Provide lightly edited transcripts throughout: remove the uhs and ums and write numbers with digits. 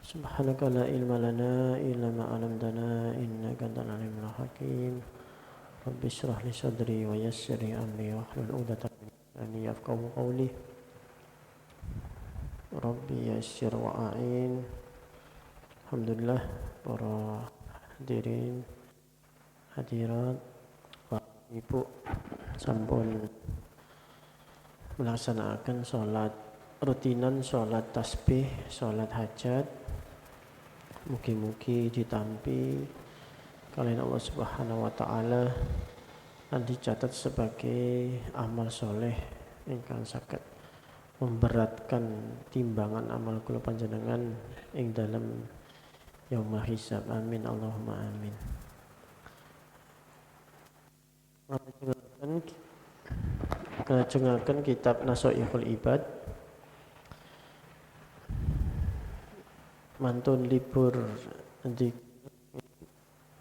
Subhanaka la ilma lana illa ma 'allamtana innaka antal alimul hakim. Rabbi shrah li sadri wa yassir li amri wahlul 'uqdatam min lisani yafqahu qawli. Rabbi yassir wa a'in. Alhamdulillah para hadirin hadirat Bapak Ibu sampun melaksanakan sholat rutinan, sholat tasbih, sholat hajat. Mugi-mugi ditampi kalian Allah Subhanahu wa taala dan dicatat sebagai amal soleh ingkang saged memberatkan timbangan amal kula panjenengan ing dalam yaumul hisab. Amin Allahumma amin. Nglajengaken kitab Nashaikhul Ibad mantun libur di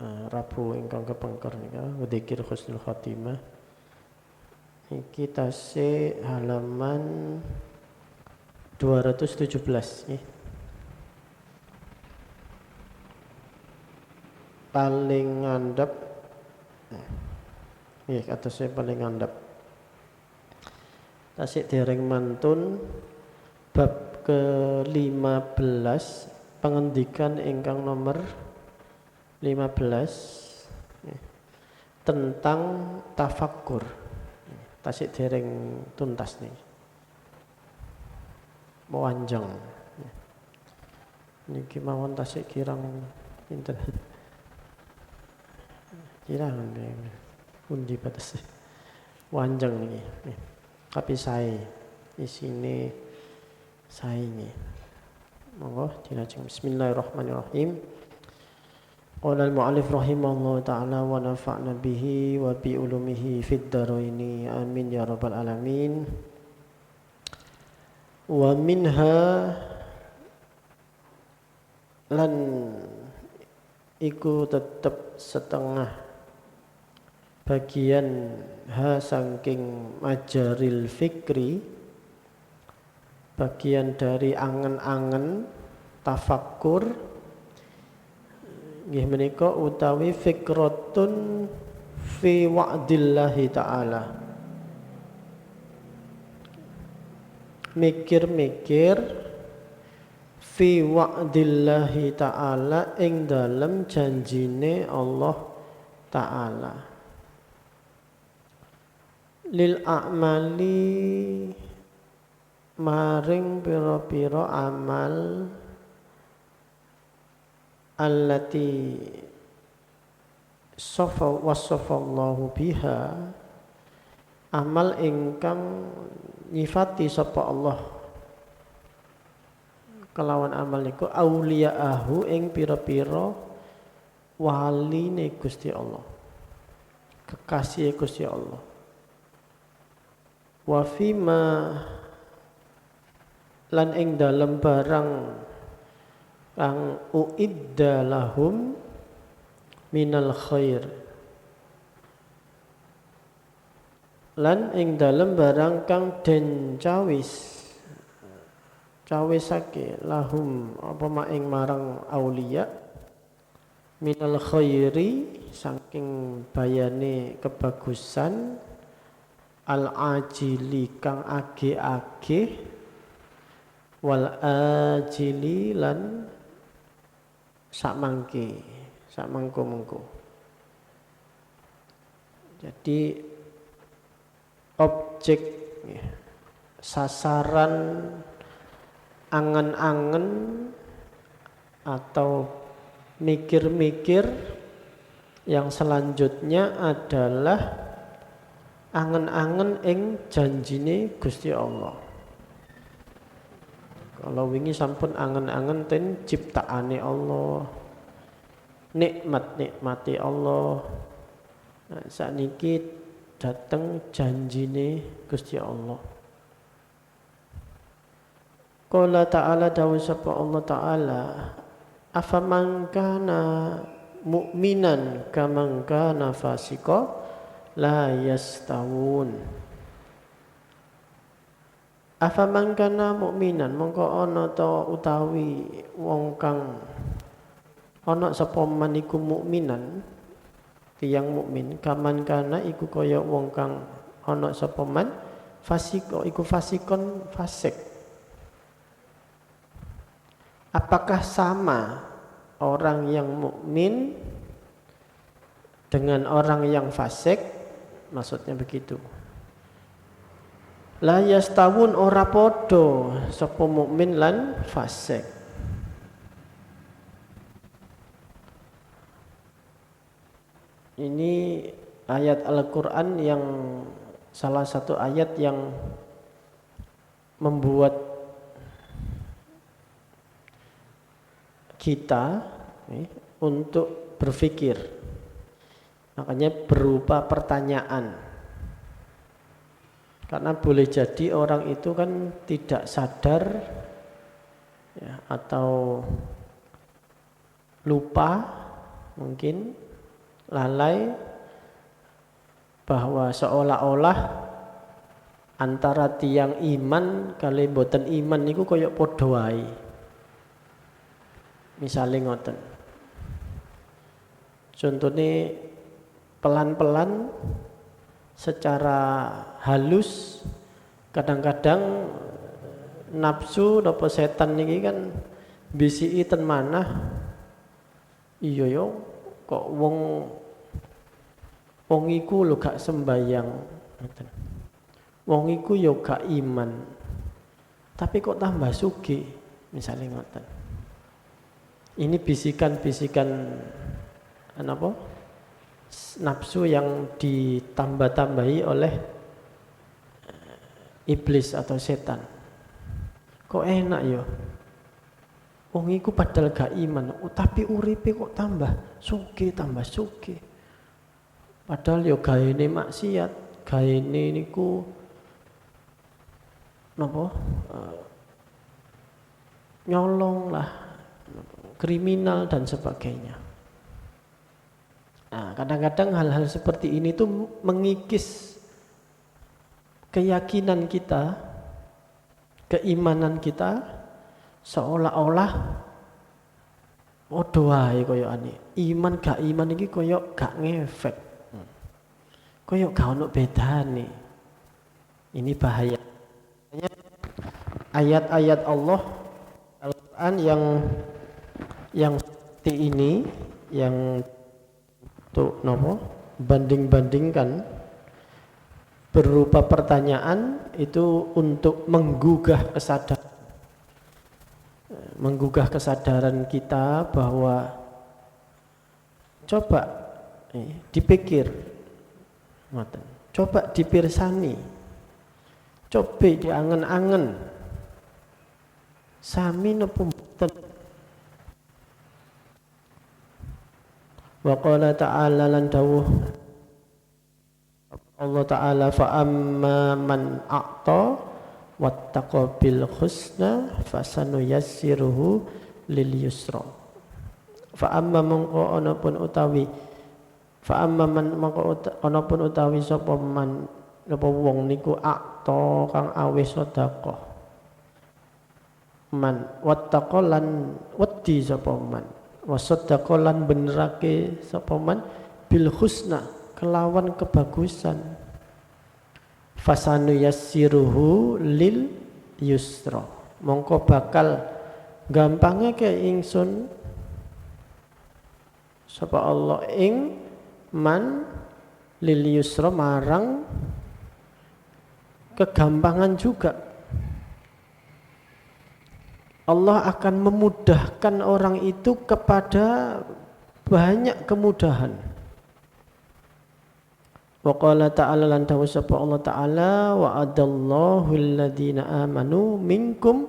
Rabu ingkang kepengker nika dzikir husnul khotimah. Iki tasih halaman 217 nggih. Paling ngandhap nggih kados paling ngandhap. Tasih dereng mantun bab ke-15 pengendikan ingkang nomor 15 tentang tafakkur. Tasik dereng tuntas nih. Mewanjang. Niki mawon tasik kirang pinten. Kirang pundi batas. Wanjang niki. Tapi sae isine sae nggih. Monggo dilajeng bismillahirrahmanirrahim. Qala al-mu'allif rahimahullahu ta'ala wa nafa'na bihi wa bi ulumihi fid dharaini amin ya rabbal alamin. Wa minha lan iku tetep setengah bagian saking majaril fikri, bagian dari angen-angen tafakkur nggih menika utawi fikratun fi wa'dillahi ta'ala, mikir-mikir fi wa'dillahi ta'ala ing dalem janjine Allah ta'ala lil a'mali maring pira-pira amal allati wasafallahu biha, amal ingkang nyifati sapa Allah kelawan amal niku auliyaahu ing pira-pira waline Gusti Allah, kekasih Gusti Allah. Wa fima lan ing dalem barang kang uidda lahum minal khair, lan ing dalem barang kang den cawisake lahum apa maing marang aulia minal khairi saking bayane kebagusan al ajili kang age-age wal ajili lan sakmangko-mangko. Jadi objek sasaran angen-angen atau mikir-mikir yang selanjutnya adalah angen-angen ing janjine Gusti Allah. Kalau wingi sampun angen-angen ten ciptaane Allah, nikmat-nikmati Allah. Nah, sakniki dateng janjine Gusti Allah. Qala ta'ala dawuh sapa Allah ta'ala, afaman kana mu'minan kaman kana fasika la yastawun. Afaman kana mukminan mongko ana ta utawi wong kang ana sapa man iku mukminan tiyang mukmin kaman kana iku kaya wong kang ana sapa man fasik iku fasikon fasik. Apakah sama orang yang mukmin dengan orang yang fasik? Maksudnya begitu. La yastawun ora podo sapa mukmin lan fasik. Ini ayat Al-Qur'an yang salah satu ayat yang membuat kita untuk berpikir. Makanya berupa pertanyaan. Karena boleh jadi orang itu kan tidak sadar ya, atau lupa, mungkin lalai, bahwa seolah-olah antara tiang iman kali boten iman niku koyok padha wae. Misale ngoten. Contohnya pelan-pelan secara halus kadang-kadang nafsu napa setan niki kan bisiki ten manah iya yo kok wong iku lho gak sembayang ngoten. Wong iku yo gak iman tapi kok tambah sugih misalnya ngoten. Ini bisikan-bisikan apa? Nafsu yang ditambah-tambahi oleh iblis atau setan. Kok enak ya? Wong iku padahal gak iman, tapi uripe kok tambah sugih. Padahal ya gaene maksiat, gaene niku napa? Nyolong lah, kriminal dan sebagainya. Nah, kadang-kadang hal-hal seperti ini tuh mengikis keyakinan kita, keimanan kita, seolah-olah wae koyo ane. Iman gak iman iki koyo gak ngefek. Koyo gak ono bedane. Ini bahaya. Ayat-ayat Allah Al-Qur'an yang seperti ini yang untuk banding-bandingkan berupa pertanyaan itu untuk menggugah kesadaran kita bahwa coba dipikir, coba dipirsani, coba diangen-angen sami napa mboten. Wa qala ta'ala lan dawuh Allah Ta'ala fa amma man a'ta wattaqa bil husna fasanuyassiruhu lil yusra. Fa amma mongko ana pun utawi fa amma man mongko ana pun utawi sapa man napa wong niku a'ta kang aweh sedekah. Man wattaqa lan wedi sapa man wasaddaqa lan benerake sapa man bil husna kelawan kebagusan fasanu yassiruhu lil yusra mongko bakal gampangnya ke ingsun sapa Allah ing man lil yusra marang kegampangan juga. Allah akan memudahkan orang itu kepada banyak kemudahan. Wa qala ta'ala lan dawuh sapa Allah Ta'ala wa'adallahu alladhina amanu minkum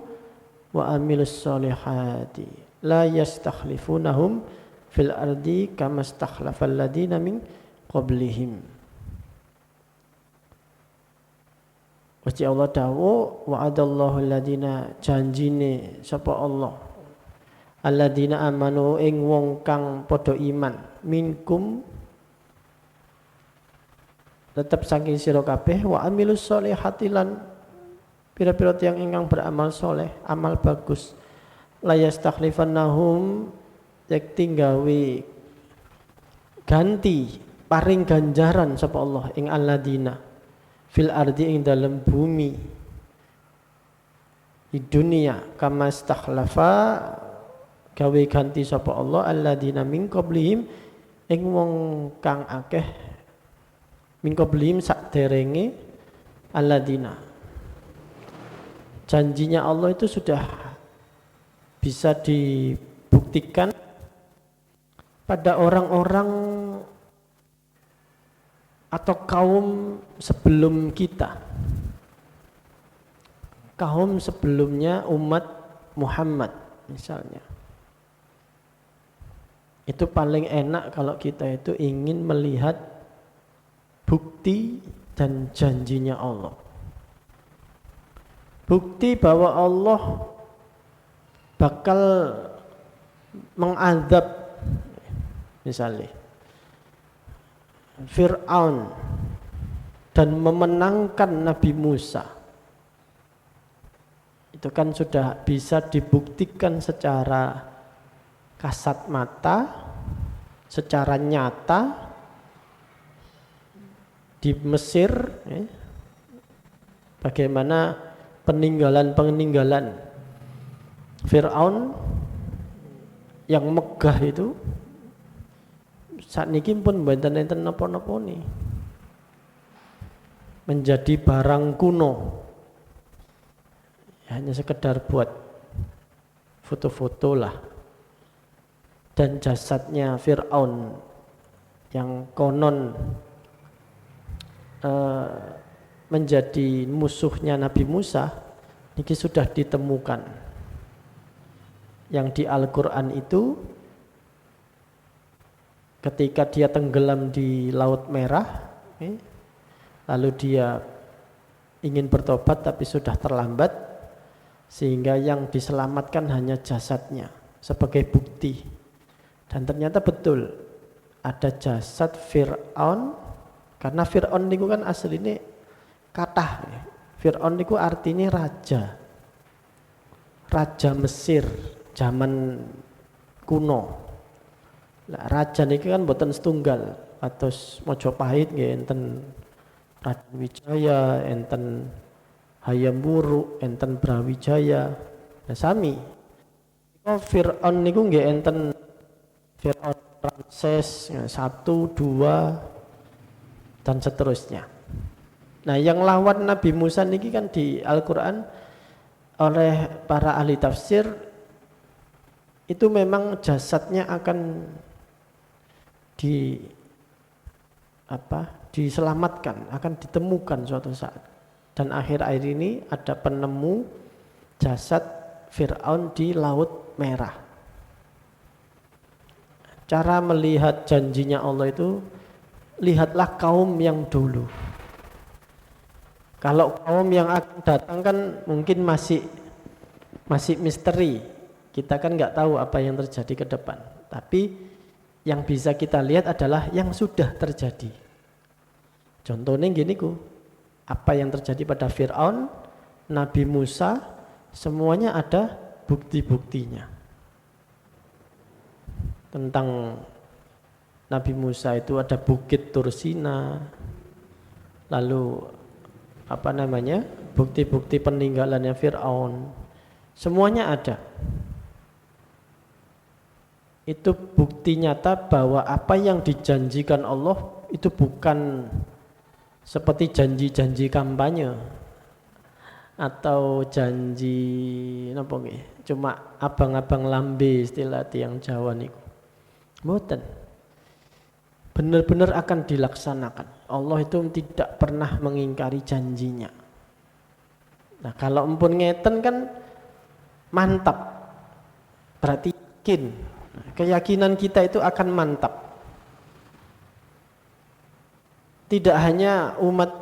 wa amilus solihati la yastakhlifunahum fil ardi kama istakhlafal ladina min qablihim. Wajib Allah dawuh wa'adallahu alladhina janjine sapa Allah alladhina amanu ing wong kang padha iman minkum tetap saking sira kabeh wa amilus solihati lan pira-pira tiyang ingkang beramal soleh, amal bagus, la yastakhlifannahum yakti gawe ganti paring ganjaran sapa Allah ing alladina fil ardi ing dalam bumi di dunia kama istakhlafa gawe ganti sapa Allah alladina min qablihim ing wong kang akeh min qablihim sakderenge alladina. Janjinya Allah itu sudah bisa dibuktikan pada orang-orang atau kaum sebelum kita. Kaum sebelumnya umat Muhammad misalnya. Itu paling enak kalau kita itu ingin melihat bukti dan janjinya Allah. Bukti bahwa Allah bakal mengadab misalnya Fir'aun dan memenangkan Nabi Musa. Itu kan sudah bisa dibuktikan secara kasat mata, secara nyata di Mesir, bagaimana peninggalan Fir'aun yang megah itu saat niki pun mboten-enten napa-napa nih, menjadi barang kuno, hanya sekedar buat foto-foto lah. Dan jasadnya Fir'aun yang konon menjadi musuhnya Nabi Musa ini sudah ditemukan. Yang di Al-Quran itu ketika dia tenggelam di Laut Merah, lalu dia ingin bertobat tapi sudah terlambat, sehingga yang diselamatkan hanya jasadnya sebagai bukti. Dan ternyata betul ada jasad Fir'aun, karena Fir'aun itu kan aslinya kathah. Fir'aun itu artinya raja, raja Mesir zaman kuno. Nah, raja niki kan boten setunggal, atus Mojopahit nggih enten Raden Wijaya, enten Hayam Wuruk, enten Brawijaya. Nah sami. Fir'aun niku nggih enten Fir'aun Ramses 1, 2 dan seterusnya. Nah, yang lawan Nabi Musa niki kan di Al-Qur'an oleh para ahli tafsir itu memang jasadnya akan diselamatkan, akan ditemukan suatu saat. Dan akhir-akhir ini ada penemu jasad Fir'aun di Laut Merah. Cara melihat janjinya Allah itu, lihatlah kaum yang dulu. Kalau kaum yang akan datang kan mungkin masih misteri. Kita kan nggak tahu apa yang terjadi ke depan. Tapi yang bisa kita lihat adalah yang sudah terjadi. Contohnya gini ku, apa yang terjadi pada Fir'aun, Nabi Musa, semuanya ada bukti-buktinya. Tentang Nabi Musa itu ada Bukit Tursina, lalu bukti-bukti peninggalannya Fir'aun, semuanya ada. Itu bukti nyata bahwa apa yang dijanjikan Allah itu bukan seperti janji-janji kampanye atau janji cuma abang-abang lambe istilah tiang Jawa niku. Mboten. Benar-benar akan dilaksanakan. Allah itu tidak pernah mengingkari janjinya. Nah, kalau empun ngeten kan mantap. Berarti yakin. Keyakinan kita itu akan mantap. Tidak hanya umat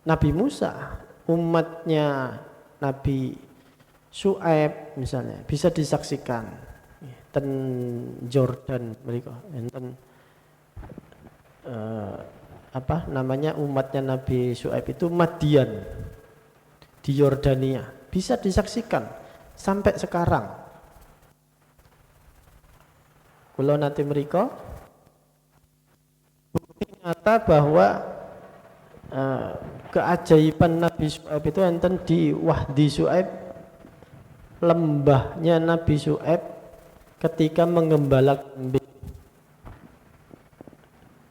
Nabi Musa, umatnya Nabi Syuaib misalnya bisa disaksikan. Ten Jordan mereka, enten umatnya Nabi Syuaib itu Madian. di Yordania. Bisa disaksikan sampai sekarang. Kula nanti mriko bukti nyata bahwa keajaiban Nabi Syuaib itu enten di Wadi Syuaib, lembahnya Nabi Syuaib ketika menggembala kambing.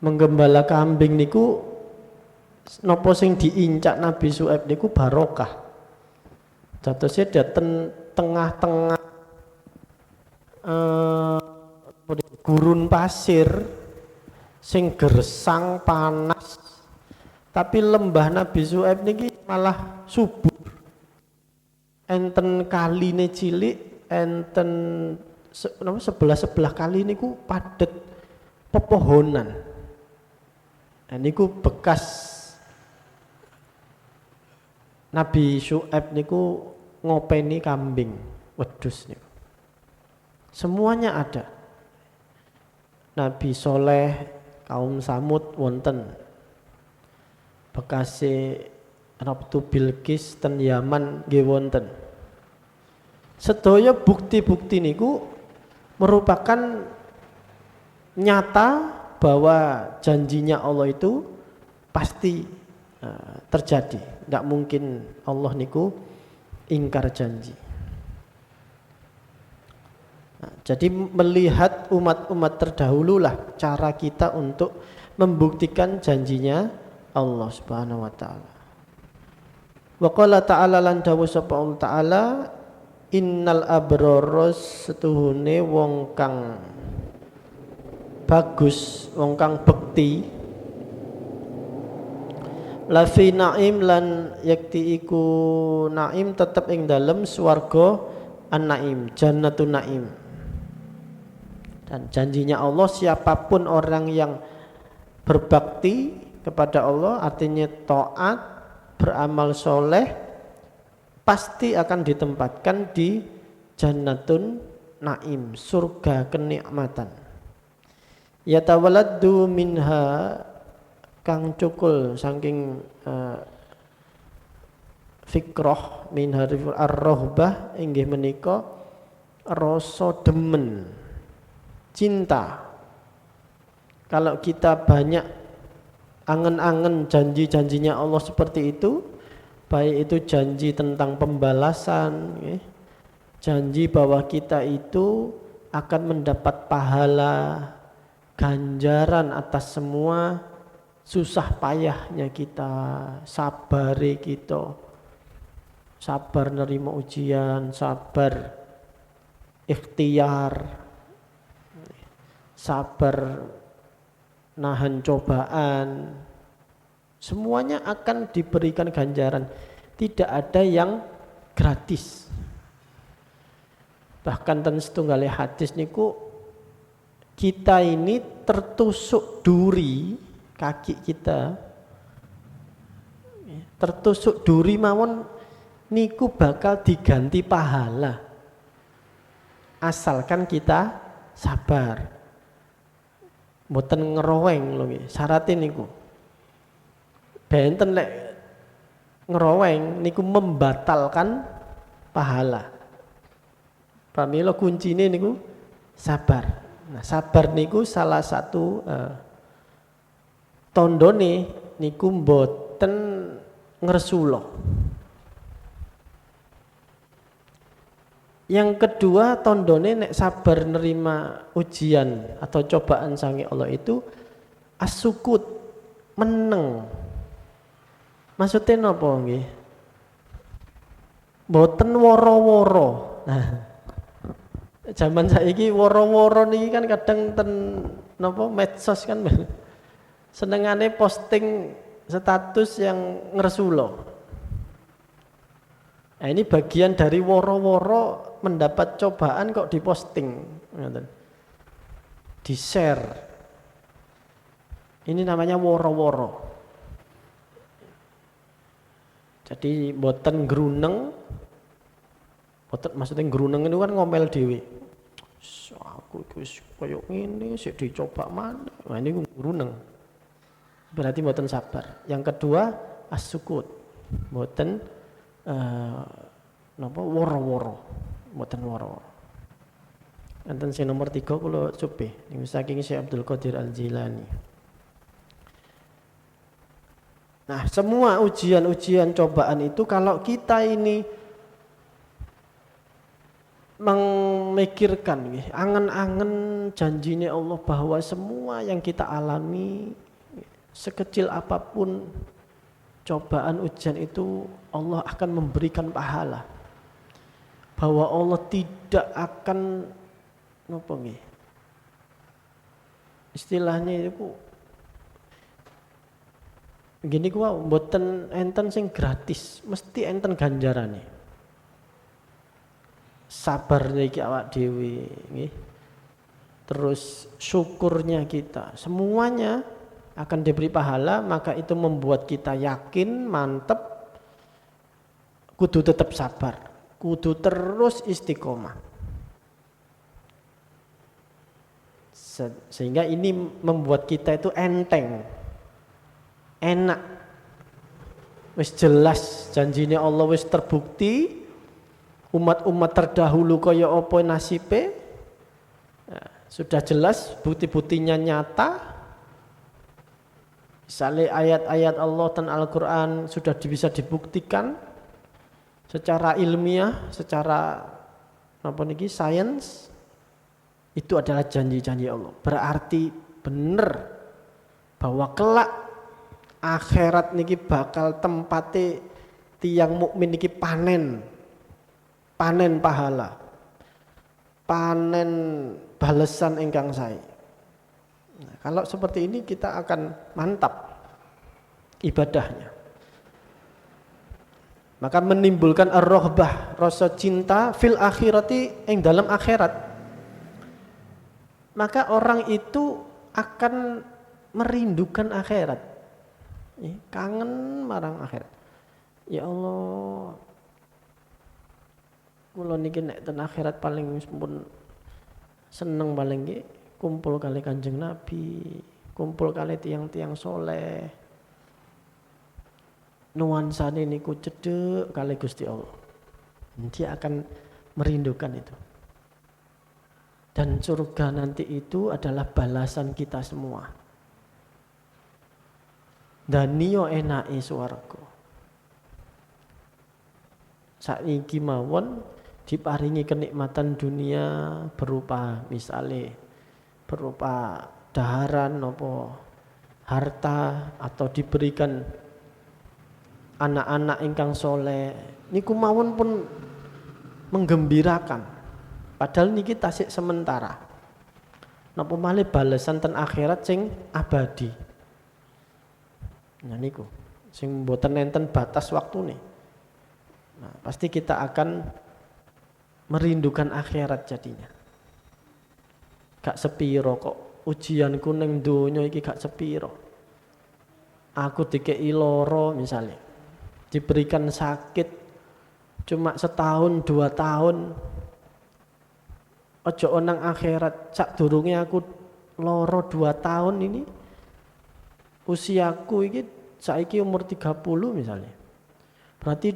Menggembala kambing niku napa sing diincak Nabi Syuaib niku barokah. Jatose dateng tengah-tengah gurun pasir sing gersang panas, tapi lembah Nabi Syuaib niki malah subur. Enten kaline cilik, enten sebelah kali niku padet pepohonan. Niku bekas Nabi Syuaib niku ngopeni kambing wedhus niku. Semuanya ada. Nabi Soleh, kaum Samud wonten. Bekase Ratu Bilqis ten Yaman nggih wonten. Sedaya bukti-bukti niku merupakan nyata bahwa janjinya Allah itu pasti terjadi. Tidak mungkin Allah niku ingkar janji. Jadi melihat umat-umat terdahululah cara kita untuk membuktikan janjinya Allah Subhanahu wa taala. Wa qala ta'ala lan dawuh sapa Allah taala, innal abraros setuhune wong kang bagus, wong kang bekti, lafi naim lan yakti iku naim tetep ing dalem swarga an-naim, jannatun naim. Dan janjinya Allah, siapapun orang yang berbakti kepada Allah, artinya taat, beramal soleh, pasti akan ditempatkan di jannatun naim, surga kenikmatan. Yatawaladdu minha kang cukul saking fikroh minha ar-rohbah inggih menika rasa demen, cinta. Kalau kita banyak angen-angen janji-janjinya Allah seperti itu, baik itu janji tentang pembalasan, janji bahwa kita itu akan mendapat pahala, ganjaran atas semua susah payahnya kita, sabari kita, sabar nerima ujian, sabar ikhtiar, sabar nahan cobaan, semuanya akan diberikan ganjaran. Tidak ada yang gratis. Bahkan ten setunggal hadis niku kita ini tertusuk duri kaki kita, tertusuk duri mawon niku bakal diganti pahala asalkan kita sabar. Mboten ngeroweng lho nggih, syaraté niku. Benten lek ngeroweng niku membatalkan pahala. Pramila kuncine niku sabar. Nah, sabar niku salah satu tondone niku mboten ngresula. Yang kedua, tondone nek sabar nerima ujian atau cobaan sange Allah itu as-sukut, meneng. Maksudnya napa nggih? Mboten woro-woro. Nah, zaman saiki woro-woro niki kan kadang ten napa medsos kan senengane posting status yang ngresula. Nah, ini bagian dari woro-woro mendapat cobaan kok diposting, di share. Ini namanya woro-woro. Jadi boten gruneng, boten maksudnya gruneng itu kan ngomel dewe. Aku wis koyo ngene sik dicoba mana. Nah ini gruneng. Berarti boten sabar. Yang kedua as-sukut. Boten napa woro-woro, mboten woro-woro. Enten sing nomor 3 kula coba niku saking Syekh Abdul Qadir Al-Jilani. Nah, semua ujian-ujian cobaan itu kalau kita ini memikirkan, angen-angen janjinya Allah bahwa semua yang kita alami sekecil apapun cobaan ujian itu Allah akan memberikan pahala, bahwa Allah tidak akan apa nggih istilahnya itu gini ku mboten enten sing gratis, mesti enten ganjarane. Sabar iki awak dhewe nggih. Terus syukurnya kita, semuanya akan diberi pahala, maka itu membuat kita yakin, mantep, kudu tetap sabar, kudu terus istiqomah. Sehingga ini membuat kita itu enteng, enak, wis jelas janjinya Allah wis terbukti, umat-umat terdahulu kaya apa nasibe, sudah jelas, bukti-buktinya nyata. Misalnya ayat-ayat Allah dan Al-Quran sudah bisa dibuktikan secara ilmiah, secara apa niki sains, itu adalah janji-janji Allah. Berarti benar bahwa kelak akhirat niki bakal tempate tiang mukmin niki panen pahala, panen balesan ingkang sae. Nah, kalau seperti ini kita akan mantap ibadahnya. Maka menimbulkan ar-raghbah, rasa cinta fil akhirati ing dalam akhirat. Maka orang itu akan merindukan akhirat. Kangen marang akhirat. Ya Allah, kula niki nek ten akhirat paling pun seneng paling nggih kumpul kali Kanjeng Nabi, kumpul kali tiang-tiang soleh. Nuansane niku cedhek kali Gusti Allah. Dia akan merindukan itu. Dan surga nanti itu adalah balasan kita semua. Dan niyo enake swarga. Saiki mawon diparingi kenikmatan dunia berupa misalnya berupa daharan apa harta atau diberikan anak-anak ingkang soleh niku mawon pun menggembirakan, padahal niki tasik sementara napa malih balesan ten akhirat sing abadi. Nah niku sing mboten enten batas waktune. Nah, pasti kita akan merindukan akhirat jadinya. Gak sepiro kok ujianku ning donya iki gak sepiro. Aku dikei loro misalnya, diberikan sakit cuma setahun 2 tahun. Ojo onang akhirat sadurunge aku loro 2 tahun ini. Usiaku iki saiki umur 30 misalnya. Berarti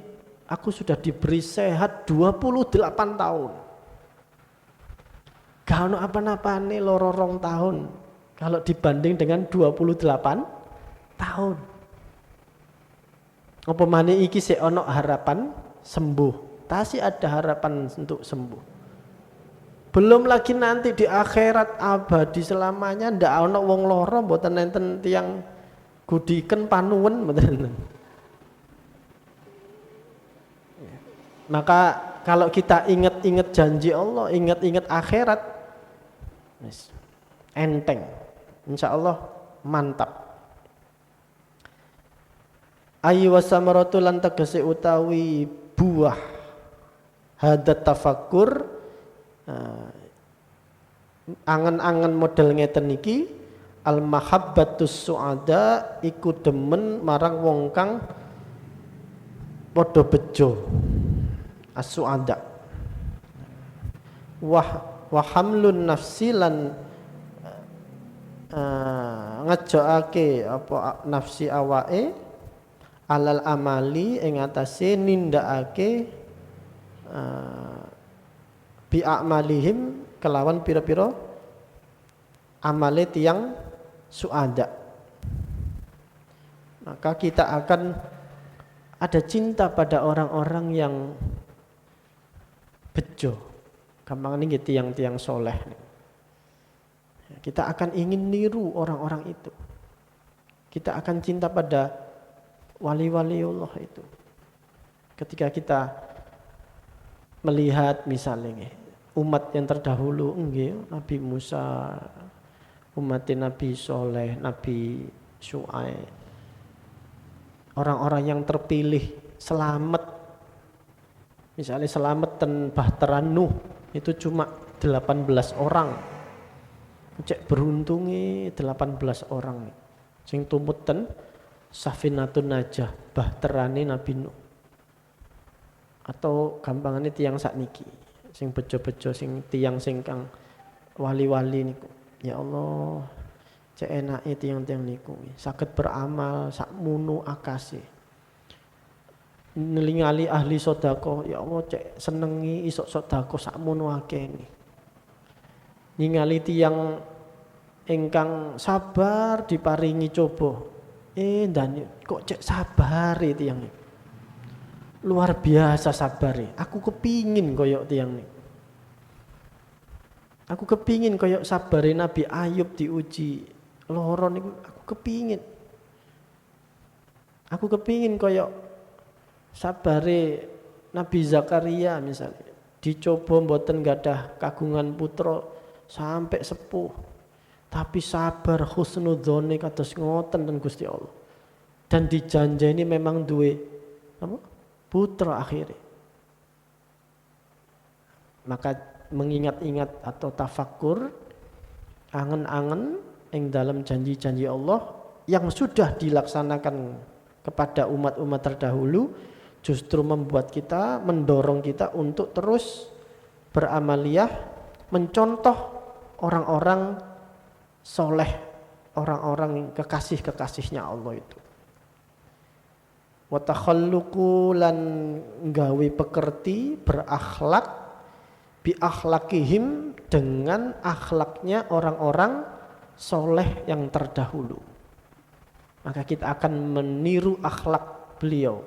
aku sudah diberi sehat 28 tahun. Gak ono apa-apane loro 2 tahun kalau dibanding dengan 28 tahun. Apa maneh iki sik ono harapan sembuh. Tasih ada harapan untuk sembuh. Belum lagi nanti di akhirat abadi selamanya ndak ono wong loro mboten enten tiyang gudiken panuwun mboten. Maka kalau kita ingat-ingat janji Allah, ingat-ingat akhirat, enteng, insya Allah mantap. Ayu wasamaratu lan tegese utawi buah hadat tafakkur, angen-angen model ngeten iki al mahabbatus suada iku demen marang wong kang padha bejo. As-su'ada wa hamlun nafsi lan ngejokake apa nafsi awake alal amali ing atase nindakake bi a'malihim kelawan pira-pira amale tiyang suada. Maka kita akan ada cinta pada orang-orang yang bejo. Gampang ini tiang-tiang soleh. Kita akan ingin niru orang-orang itu. Kita akan cinta pada wali-wali Allah itu. Ketika kita melihat misalnya umat yang terdahulu, Nabi Musa, umat Nabi Soleh, Nabi Syuaib, orang-orang yang terpilih selamat, misalnya selamat dan bahtera Nuh itu cuma 18 orang, cek beruntungnya 18 orang, sing tumuten Safinatun Najah, bahterane Nabi Nuh, atau gampangane tiang sakniki, sing bejo-bejo, sing tiang sing kang wali-wali niku, ya Allah. Cek enake tiang-tiang niku saged beramal sakmono akase. Nelingali ahli sedekah, ya Allah cek senengi isok sedekah sakmono akene. Ningali tiang ingkang sabar diparingi coba. Dan kok cek sabar tiang niku. Luar biasa sabare. Aku kepingin koyok tiang niku. Aku kepingin koyok sabare Nabi Ayub diuji loro niku, aku kepingin. Aku kepingin koyok sabare Nabi Zakaria misalnya, dicoba mboten gadah kagungan putra sampai sepuh, tapi sabar husnudzone kados ngoten ten Gusti Allah. Dan dijanjeni memang duwe apa? Putra akhirnya. Maka mengingat-ingat atau tafakur, angen-angen yang dalam janji-janji Allah yang sudah dilaksanakan kepada umat-umat terdahulu justru membuat kita, mendorong kita untuk terus beramaliyah, mencontoh orang-orang soleh, orang-orang kekasih-kekasihnya Allah itu. Wa takhalluqu lan gawe pekerti, berakhlak bi akhlakihim, dengan akhlaknya orang-orang soleh yang terdahulu. Maka kita akan meniru akhlak beliau.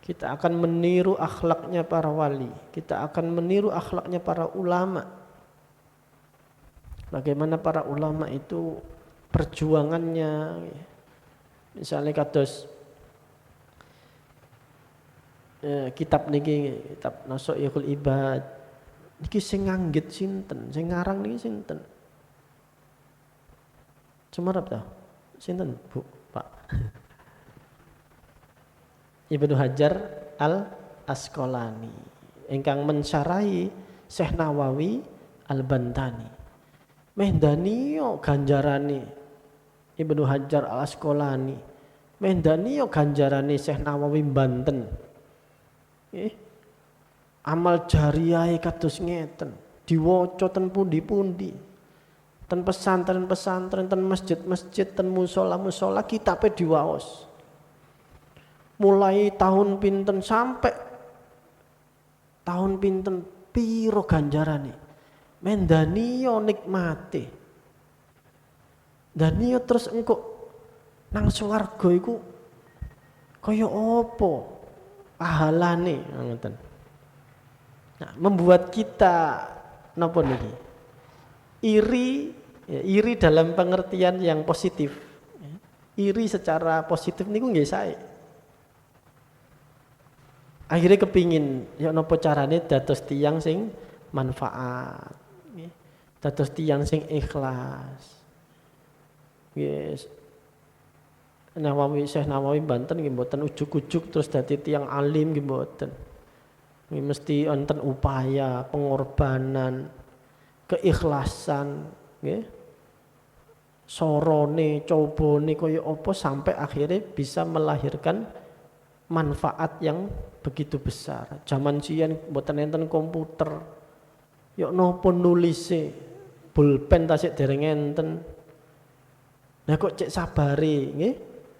Kita akan meniru akhlaknya para wali. Kita akan meniru akhlaknya para ulama. Bagaimana para ulama itu perjuangannya. Misalnya kados kitab niki, kitab Nasaikhul Ibad. Niki sing nganggit sinten, sing ngarang niki sinten? Sumarap ta? Sinten, Bu, Pak? Ibnu Hajar Al-Asqalani ingkang mensyarahi Syekh Nawawi Al-Bantani. Meh daniyo ganjarane Ibnu Hajar Al-Asqalani. Meh daniyo ganjarane Syekh Nawawi Banten. Amal jariyahe kados ngeten, diwaca ten pundi-pundi. Ten pesantren-pesantren, ten masjid-masjid, ten musola-musola kitabe diwaos. Mulai tahun pinten sampai tahun pinten piro ganjarane. Mendaniyo nikmati. Daniyo terus engko nang swarga iku kaya apa pahalane ngoten. Nah, membuat kita napa niki? Iri dalam pengertian yang positif. Iri secara positif niku nggih sae. Akhirnya kepingin ya napa carane dados tiyang sing manfaat. Dados tiyang sing ikhlas. Yes. Syekh Nawawi Banten nggih mboten ujug-ujug terus dadi tiyang alim nggih mboten. Mesti wonten upaya, pengorbanan, keikhlasan, nggih. Sorone, cobone kaya apa sampai akhirnya bisa melahirkan manfaat yang begitu besar. Zaman siyen mboten enten komputer. Ya napa nulise? Pulpen tasik dereng enten. Nah kok cek sabare, nggih.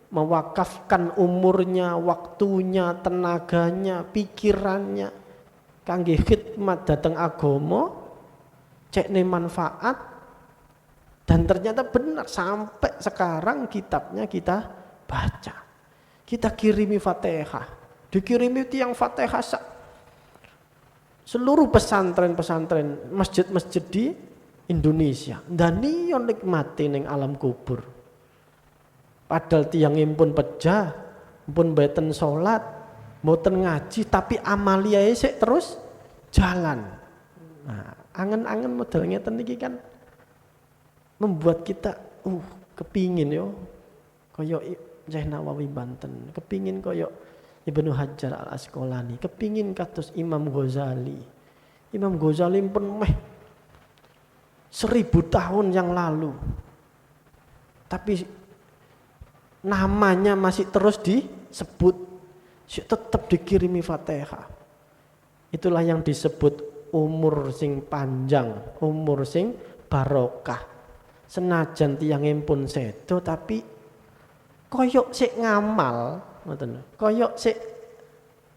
mewakafkan umurnya, waktunya, tenaganya, pikirannya kangge khidmat dateng agama, cekne manfaat, dan ternyata benar sampai sekarang kitabnya kita baca. Kita kirimi Fatihah, dikirimi tiang Fatihah seluruh pesantren-pesantren, masjid-masjid di Indonesia. Dan niyon nikmati ning alam kubur. Padahal tiangnya pun pejah, pun beten sholat, mboten ngaji, tapi amaliae sik terus jalan. Nah, angen-angen model ngeten niki kan membuat kita kepingin yo koyo Syekh Nawawi Banten, kepingin koyo Ibnu Hajar Al Asqalani, kepingin kados Imam Ghazali. Imam Ghazali pun 1000 tahun yang lalu. Tapi namanya masih terus disebut, tetap dikirimi Fatihah. Itulah yang disebut umur sing panjang, umur sing barokah. Senajan tiyangin pun sedo tapi koyok sik ngamal, ngoten. Koyok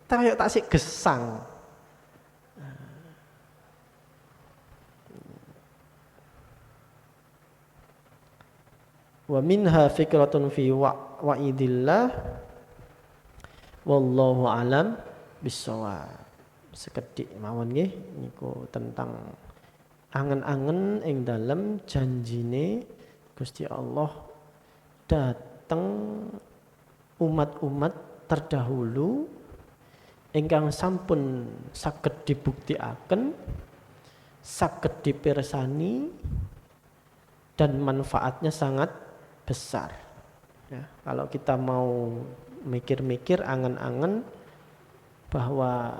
tak sik gesang. Wa minha fikratun fi wa'idillah wallahu alam bissawab. Sekedhik mawon nggih niku tentang angen-angen ing dalem janjine Gusti Allah dateng umat-umat terdahulu ingkang sampun saged dibuktiaken, saged dipirsani, dan manfaatnya sangat besar. Ya, kalau kita mau mikir-mikir, angen-angen bahwa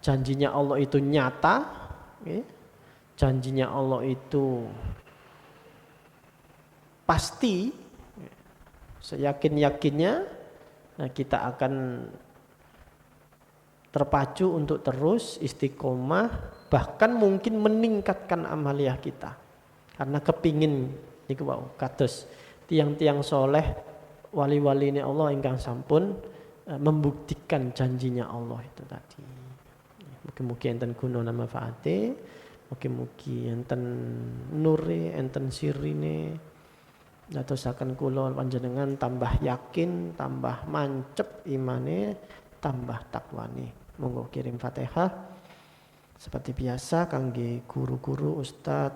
janjinya Allah itu nyata, ya, janjinya Allah itu pasti, seyakin-yakinnya, nah kita akan terpacu untuk terus istiqomah, bahkan mungkin meningkatkan amaliyah kita. Karena kepingin niku wau kados tiang-tiang soleh, wali-wali ini Allah ingkang sampun membuktikan janjinya Allah itu tadi. Mugi-mugi enten gunana manfaate, mugi-mugi enten nure, enten sirine, dadosaken kula panjenengan tambah yakin, tambah mancep imane, tambah takwane. Monggo kirim Fatihah seperti biasa kangge guru-guru,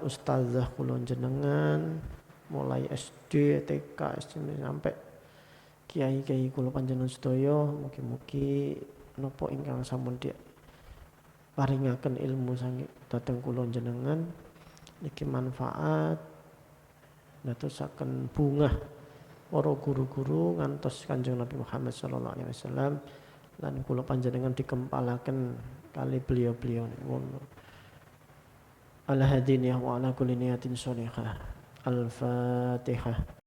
ustadzah kula jenengan mulai SD, TK, SMP sampai kiai-kiai kula panjenengan sedaya, mugi-mugi napa ingkang sampun paringaken ilmu sanget dhateng kula jenengan niki manfaat dadosaken bungah para guru-guru ngantos Kanjeng Nabi Muhammad sallallahu alaihi wasallam lan kula panjenengan dikempalaken kali beliau-beliau ngono. Ala hadiniyah wa ala kulli niyatin sholihah. Al-Fatihah.